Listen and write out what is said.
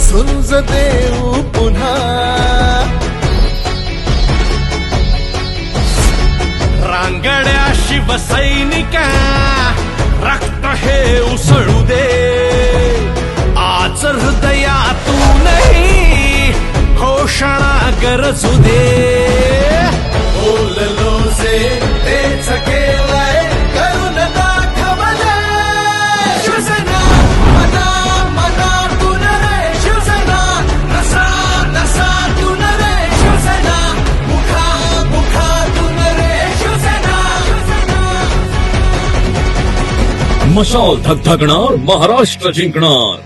झुंज देऊ पुन्हा रांगड्या शिवसैनिका रक्त हे उसळू दे आज हृदयातूनही घोषणा गरजू दे बोललो जे तेच केलंय करून दाखवलंय शिवसेना मना मनातून रे शिवसेना नसा नसातून रे शिवसेना मुखा मुखातून रे शिवसेना मशाल धगधगणार महाराष्ट्र जिंकणार.